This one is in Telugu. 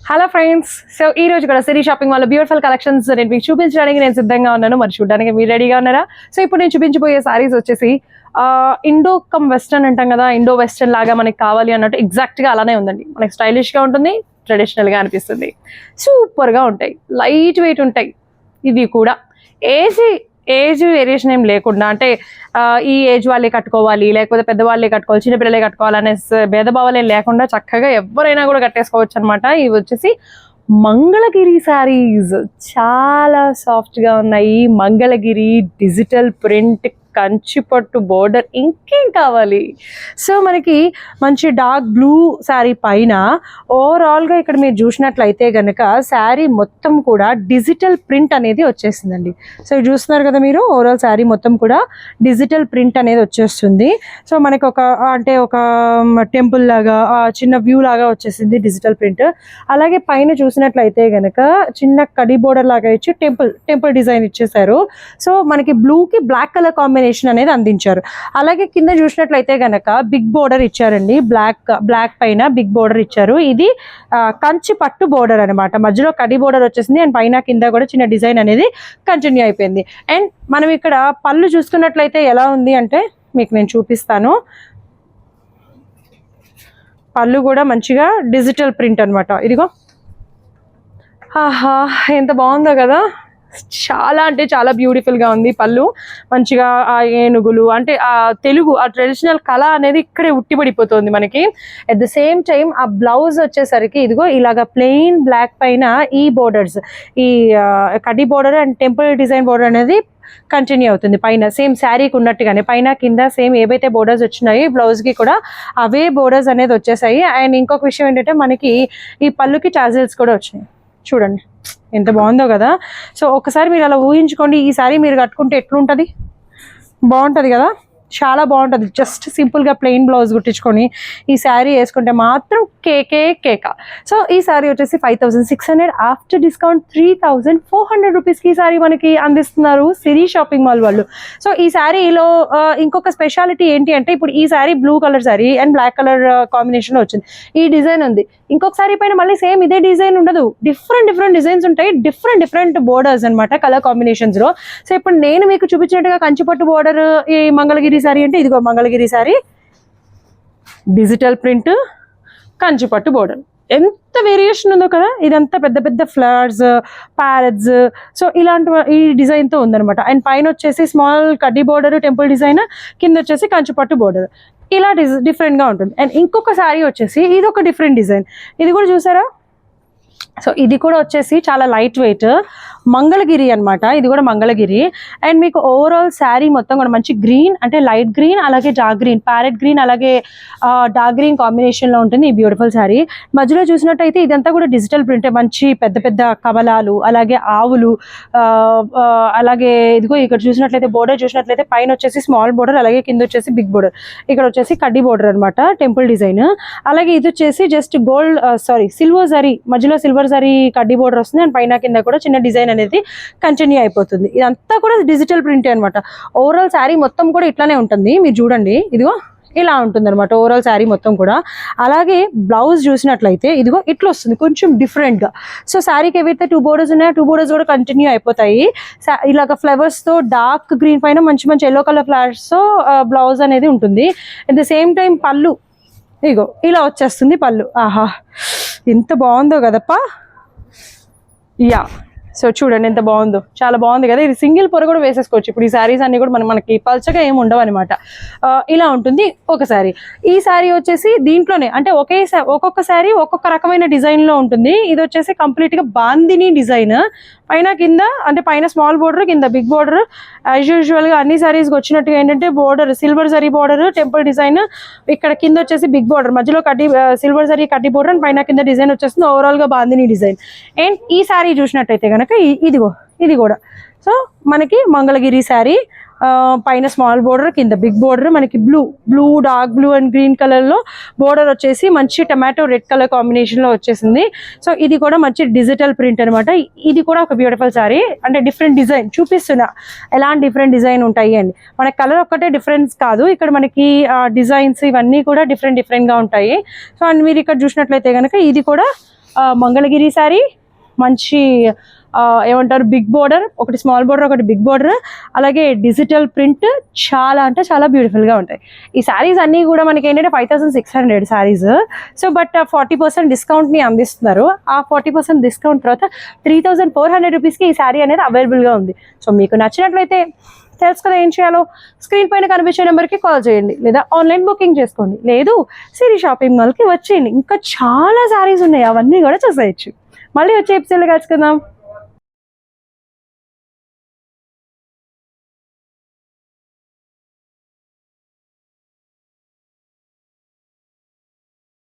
హలో ఫ్రెండ్స్, సో ఈ రోజు కూడా సిరీ షాపింగ్ మాల్ బ్యూటిఫుల్ కలెక్షన్స్ నేను మీకు చూపించడానికి నేను సిద్ధంగా ఉన్నాను. మరి చూడడానికి మీరు రెడీగా ఉన్నారా? సో ఇప్పుడు నేను చూపించబోయే సారీస్ వచ్చేసి ఇండో కమ్ వెస్టర్న్ అంటాం కదా, ఇండో వెస్టర్న్ లాగా మనకి కావాలి అన్నట్టు ఎగ్జాక్ట్గా అలానే ఉందండి. మనకి స్టైలిష్గా ఉంటుంది, ట్రెడిషనల్గా అనిపిస్తుంది, సూపర్గా ఉంటాయి, లైట్ వెయిట్ ఉంటాయి. ఇవి కూడా ఏజ్ వేరియేషన్ ఏం లేకుండా, అంటే ఈ ఏజ్ వాళ్ళే కట్టుకోవాలి లేకపోతే పెద్దవాళ్ళే కట్టుకోవాలి చిన్నపిల్లలే కట్టుకోవాలనే భేదభావాలే లేకుండా చక్కగా ఎవరైనా కూడా కట్టేసుకోవచ్చు అనమాట. ఇవి వచ్చేసి మంగళగిరి శారీస్, చాలా సాఫ్ట్గా ఉన్నాయి. మంగళగిరి డిజిటల్ ప్రింట్, కంచిపట్టు బోర్డర్, ఇంకేం కావాలి. సో మనకి మంచి డార్క్ బ్లూ శారీ పైన ఓవరాల్గా ఇక్కడ మీరు చూసినట్లయితే కనుక శారీ మొత్తం కూడా డిజిటల్ ప్రింట్ అనేది వచ్చేసిందండి. సో చూస్తున్నారు కదా మీరు, ఓవరాల్ శారీ మొత్తం కూడా డిజిటల్ ప్రింట్ అనేది వచ్చేస్తుంది. సో మనకి ఒక టెంపుల్ లాగా చిన్న వ్యూ లాగా వచ్చేసింది డిజిటల్ ప్రింట్. అలాగే పైన చూసినట్లయితే కనుక చిన్న కడి బోర్డర్ లాగా ఇచ్చి టెంపుల్ డిజైన్ ఇచ్చేసారు. సో మనకి బ్లూకి బ్లాక్ కలర్ కాంబినేషన్ అనేది అందించారు. అలాగే కింద చూసినట్లయితే గనక బిగ్ బోర్డర్ ఇచ్చారండి, బ్లాక్ పైన బిగ్ బోర్డర్ ఇచ్చారు. ఇది కంచి పట్టు బోర్డర్ అనమాట. మధ్యలో కడి బోర్డర్ వచ్చేసింది అండ్ పైన కింద కూడా చిన్న డిజైన్ అనేది కంటిన్యూ అయిపోయింది. అండ్ మనం ఇక్కడ పళ్ళు చూసుకున్నట్లయితే ఎలా ఉంది అంటే మీకు నేను చూపిస్తాను. పళ్ళు కూడా మంచిగా డిజిటల్ ప్రింట్ అనమాట. ఇదిగో, ఆహా ఎంత బాగుందో కదా, చాలా అంటే చాలా బ్యూటిఫుల్గా ఉంది. పళ్ళు మంచిగా ఆ ఏనుగులు, అంటే ఆ తెలుగు ఆ ట్రెడిషనల్ కళ అనేది ఇక్కడే ఉట్టిపడిపోతుంది మనకి. అట్ ద సేమ్ టైం ఆ బ్లౌజ్ వచ్చేసరికి ఇదిగో ఇలాగ ప్లెయిన్ బ్లాక్ పైన ఈ బోర్డర్స్, ఈ కడ్డీ border and temple design border అనేది కంటిన్యూ అవుతుంది. పైన సేమ్ శారీకి ఉన్నట్టుగానే పైన కింద సేమ్ ఏవైతే బోర్డర్స్ వచ్చినాయి బ్లౌజ్కి కూడా అవే బోర్డర్స్ అనేది వచ్చేసాయి. అండ్ ఇంకొక విషయం ఏంటంటే మనకి ఈ పళ్ళుకి టాజిల్స్ కూడా వచ్చినాయి. చూడండి ఎంత బాగుందో కదా. సో ఒకసారి మీరు అలా ఊహించుకోండి, ఈ శారీ మీరు కట్టుకుంటే ఎట్లుంటుంది, బాగుంటుంది కదా, చాలా బాగుంటుంది. జస్ట్ సింపుల్గా ప్లెయిన్ బ్లౌజ్ కుట్టించుకొని ఈ శారీ వేసుకుంటే మాత్రం కేక. సో ఈ శారీ వచ్చేసి 5600, ఆఫ్టర్ డిస్కౌంట్ 3400 రూపీస్కి ఈ శారీ మనకి అందిస్తున్నారు సిరీ షాపింగ్ మాల్ వాళ్ళు. సో ఈ శారీలో ఇంకొక స్పెషాలిటీ ఏంటి అంటే, ఇప్పుడు ఈ sari blue colour sari and black colour కాంబినేషన్లో వచ్చింది. ఈ డిజైన్ ఉంది. ఇంకొక శారీ పైన మళ్ళీ సేమ్ ఇదే డిజైన్ ఉండదు, డిఫరెంట్ డిజైన్స్ ఉంటాయి, డిఫరెంట్ బోర్డర్స్ అనమాట, కలర్ కాంబినేషన్స్లో. సో ఇప్పుడు నేను మీకు చూపించినట్టుగా కంచిపట్టు బోర్డర్ ఈ మంగళగిరి శారీ అంటే ఇదిగో మంగళగిరి శారీ డిజిటల్ ప్రింట్ కంచిపట్టు బోర్డర్. ఎంత వేరియేషన్ ఉందో కదా. ఇదంతా పెద్ద ఫ్లవర్స్, ప్యారెట్స్, సో ఇలాంటి ఈ డిజైన్తో ఉందనమాట. అండ్ పైన వచ్చేసి స్మాల్ కడ్డీ బోర్డర్ టెంపుల్ డిజైన్, కింద వచ్చేసి కంచిపట్టు బోర్డర్, ఇలా డిఫరెంట్గా ఉంటుంది. అండ్ ఇంకొక శారీ వచ్చేసి ఇది ఒక డిఫరెంట్ డిజైన్, ఇది కూడా చూసారా. సో ఇది కూడా వచ్చేసి చాలా లైట్ వెయిట్ మంగళగిరి అనమాట. ఇది కూడా మంగళగిరి. అండ్ మీకు ఓవరాల్ శారీ మొత్తం కూడా మంచి గ్రీన్, అంటే లైట్ గ్రీన్ అలాగే డార్క్ గ్రీన్, ప్యారెట్ గ్రీన్ అలాగే డార్క్ గ్రీన్ కాంబినేషన్లో ఉంటుంది ఈ బ్యూటిఫుల్ శారీ. మధ్యలో చూసినట్టయితే ఇదంతా కూడా డిజిటల్ ప్రింటే, మంచి పెద్ద కమలాలు అలాగే ఆవులు, అలాగే ఇదిగో ఇక్కడ చూసినట్లయితే బోర్డర్ చూసినట్లయితే పైన వచ్చేసి స్మాల్ బోర్డర్ అలాగే కింద వచ్చేసి బిగ్ బోర్డర్, ఇక్కడ వచ్చేసి కడ్డీ బోర్డర్ అనమాట, టెంపుల్ డిజైన్. అలాగే ఇది వచ్చేసి జస్ట్ సిల్వర్ జరీ, మధ్యలో సిల్వర్ జరీ కడ్డీ బోర్డర్ వస్తుంది అండ్ పైన కింద కూడా చిన్న డిజైన్ అనేది కంటిన్యూ అయిపోతుంది. ఇదంతా కూడా డిజిటల్ ప్రింటే అనమాట. ఓవరాల్ శారీ మొత్తం కూడా ఇట్లానే ఉంటుంది. మీరు చూడండి, ఇదిగో ఇలా ఉంటుంది అనమాట ఓవరాల్ శారీ మొత్తం కూడా. అలాగే బ్లౌజ్ చూసినట్లయితే ఇదిగో ఇట్లా వస్తుంది కొంచెం డిఫరెంట్గా. సో శారీకి ఏవైతే 2 బోర్డర్స్ ఉన్నాయో 2 బోర్డర్స్ కూడా కంటిన్యూ అయిపోతాయి. ఇలాగ ఫ్లవర్స్తో డార్క్ గ్రీన్ పైన మంచి ఎల్లో కలర్ ఫ్లవర్స్తో బ్లౌజ్ అనేది ఉంటుంది. అట్ ద సేమ్ టైం పళ్ళు ఇగో ఇలా వచ్చేస్తుంది పళ్ళు. ఆహా ఎంత బాగుందో కదప్పా. యా, సో చూడండి ఎంత బాగుందో, చాలా బాగుంది కదా. ఇది సింగిల్ పొర కూడా వేసేసుకోవచ్చు. ఇప్పుడు ఈ శారీస్ అన్ని కూడా మనకి పల్చగా ఏమి ఉండవు అనమాట. ఇలా ఉంటుంది ఒక శారీ. ఈ శారీ వచ్చేసి దీంట్లోనే అంటే ఒక్కొక్క శారీ ఒక్కొక్క రకమైన డిజైన్లో ఉంటుంది. ఇది వచ్చేసి కంప్లీట్గా బాందిని డిజైన్, పైన కింద అంటే పైన స్మాల్ బోర్డర్ కింద బిగ్ బోర్డర్. యాజ్ యూజువల్గా అన్ని శారీస్కి వచ్చినట్టుగా ఏంటంటే border silver zari border temple design, ఇక్కడ కింద వచ్చేసి బిగ్ బోర్డర్, మధ్యలో సిల్వర్ జరీ కడ్డీ బోర్డర్ అండ్ పైన కింద డిజైన్ వచ్చేస్తుంది. ఓవరాల్గా బాందిని డిజైన్. అండ్ ఈ శారీ చూసినట్టయితే కనుక ఇది కూడా సో మనకి మంగళగిరి శారీ, పైన స్మాల్ బోర్డర్ కింద బిగ్ బోర్డర్, మనకి blue dark blue and green కలర్లో బోర్డర్ వచ్చేసి మంచి టమాటో రెడ్ కలర్ కాంబినేషన్లో వచ్చేసింది. సో ఇది కూడా మంచి డిజిటల్ ప్రింట్ అనమాట. ఇది కూడా ఒక బ్యూటిఫుల్ శారీ, అంటే డిఫరెంట్ డిజైన్ చూపిస్తున్నా ఎలాంటి డిఫరెంట్ డిజైన్ ఉంటాయి అండి. మనకి కలర్ ఒక్కటే డిఫరెన్స్ కాదు, ఇక్కడ మనకి డిజైన్స్ ఇవన్నీ కూడా డిఫరెంట్గా ఉంటాయి. సో అండ్ మీరు ఇక్కడ చూసినట్లయితే కనుక ఇది కూడా మంగళగిరి శారీ, మంచి ఏమంటారు బిగ్ బోర్డర్, ఒకటి స్మాల్ బోర్డర్, ఒకటి బిగ్ బోర్డర్, అలాగే డిజిటల్ ప్రింట్, చాలా అంటే చాలా బ్యూటిఫుల్గా ఉంటాయి. ఈ శారీస్ అన్నీ కూడా మనకి ఏంటంటే 5600 శారీస్. సో బట్ 40% డిస్కౌంట్ని అందిస్తున్నారు. ఆ 40% డిస్కౌంట్ తర్వాత 3400 రూపీస్కి ఈ శారీ అనేది అవైలబుల్గా ఉంది. సో మీకు నచ్చినట్లయితే తెలుసు కదా ఏం చేయాలో, స్క్రీన్ పైన కనిపించే నెంబర్కి కాల్ చేయండి, లేదా ఆన్లైన్ బుకింగ్ చేసుకోండి, లేదు సిరి షాపింగ్ మాల్కి వచ్చేయండి. ఇంకా చాలా శారీస్ ఉన్నాయి, అవన్నీ కూడా చూసేయచ్చు. మళ్ళీ వచ్చే ఎపిసోడ్లో కలుసుకుందాం.